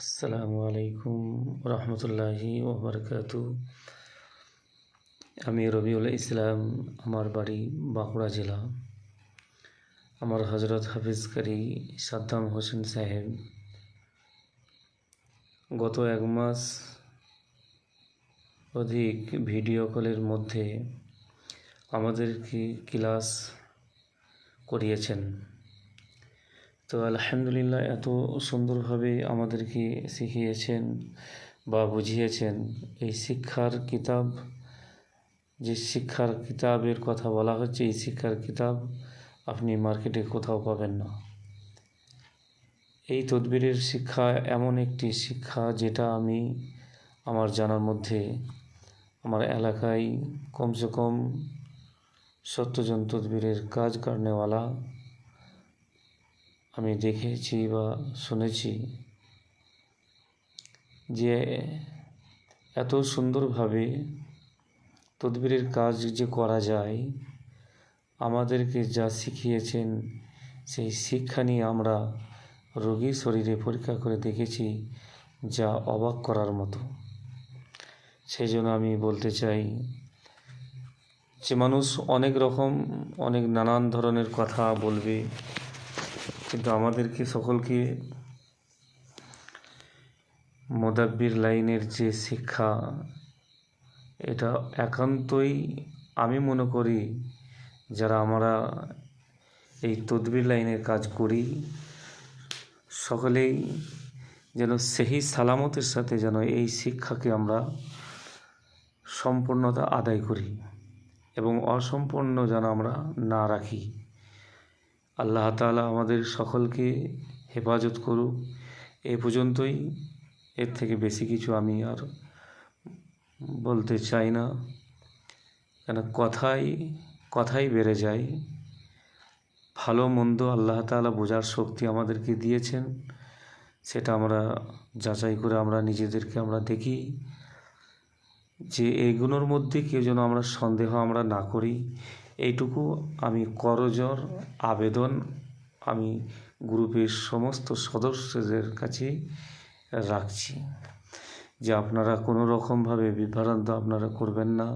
আসসালামু আলাইকুম রহমতুল্লাহি ওবরকাতু। আমি রবিউল ইসলাম, আমার বাড়ি বাঁকুড়া জেলা। আমার হজরত হাফিজ কারি সাদ্দাম হোসেন সাহেব গত 1 মাস অধিক ভিডিও কলের মধ্যে আমাদেরকে ক্লাস করিয়েছেন। তো আলহামদুলিল্লাহ, এত সুন্দরভাবে আমাদেরকে শিখিয়েছেন বা বুঝিয়েছেন। এই শিক্ষার কিতাব, যে শিক্ষার কিতাবের কথা বলা হচ্ছে, এই শিক্ষার কিতাব আপনি মার্কেটে কোথাও পাবেন না। এই তদবিরের শিক্ষা এমন একটি শিক্ষা যেটা আমি আমার জানার মধ্যে আমার এলাকায় কমসে কম 70 জন তদবিরের কাজ করনেওয়ালা আমি দেখেছি বা শুনেছি, যে এত সুন্দরভাবে তদবিরের কাজ যে করা যায়। আমাদেরকে যা শিখিয়েছেন সেই শিক্ষা নিয়ে আমরা রোগীর শরীরে পরীক্ষা করে দেখেছি, যা অবাক করার মতো। সেই জন্য আমি বলতে চাই যে মানুষ অনেক রকম নানান ধরনের কথা বলবে, কিন্তু আমাদেরকে সকলকে মোদাব্বির লাইনের যে শিক্ষা, এটা একান্তই আমি মনে করি যারা আমরা এই তদবির লাইনের কাজ করি, সকলেই যেন সেই সালামতের সাথে যেন এই শিক্ষাকে আমরা সম্পূর্ণতা আদায় করি এবং অসম্পূর্ণ যেন আমরা না রাখি। আল্লাহ তাআলা আমাদের সকলকে হেফাজত করুক। এ পর্যন্তই, এর থেকে বেশি কিছু আমি আর বলতে চাই না, কেন কথাই বেড়ে যায়। ভালো মন্দ আল্লাহ তাআলা বোঝার শক্তি আমাদেরকে দিয়েছেন, সেটা আমরা যাচাই করে আমরা নিজেদেরকে আমরা দেখি যে এইগুলোর মধ্যে কেউ যেন আমরা সন্দেহ আমরা না করি। এইটুকু আমি করজোর আবেদন আমি গ্রুপের সমস্ত সদস্যদের কাছে রাখছি, যে আপনারা কোনো রকমভাবে বিভ্রান্ত আপনারা করবেন না,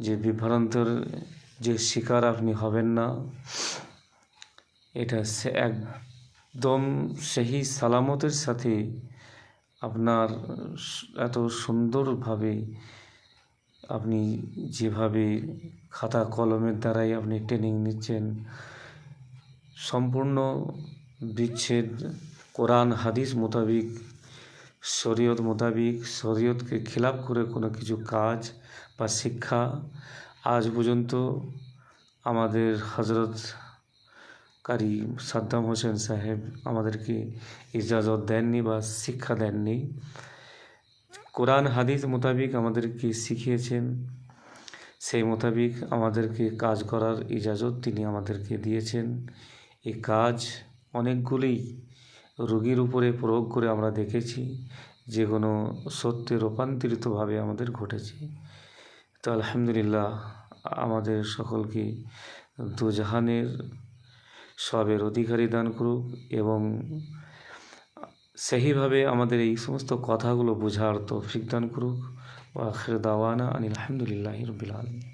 যে বিভ্রান্তের যে শিকার আপনি হবেন না। এটা একদম সেই সালামতের সাথে আপনার এত সুন্দরভাবে আপনি যেভাবে খাতা কলমের দ্বারাই আপনি ট্রেনিং নিচ্ছেন, সম্পূর্ণ বিচ্ছেদ কোরআন হাদিস মোতাবিক, শরীয়ত মোতাবিক, শরীয়তকে খিলাফ করে কোনো কিছু কাজ বা শিক্ষা আজ পর্যন্ত আমাদের হজরত কারি সাদ্দাম হোসেন সাহেব আমাদেরকে ইজাজত দেননি বা শিক্ষা দেননি। কোরআন হাদিস মোতাবিক আমাদেরকে শিখিয়েছেন, সেই মোতাবিক আমাদেরকে কাজ করার ইজাজত তিনি আমাদেরকে দিয়েছেন। এই কাজ অনেকগুলি রোগীর উপরে প্রয়োগ করে আমরা দেখেছি, যেগুলো সত্যে রূপান্তরিতভাবে আমাদের ঘটেছে। তো আলহামদুলিল্লাহ, আমাদের সকলকে দুজাহানের সবের অধিকারী দান করুক এবং সেইভাবে আমাদের এই সমস্ত কথাগুলো বোঝার তৌফিক দান করুক। ওয়া আখির দাওয়ানা আনিল হামদুলিল্লাহি রাব্বিল আলামিন।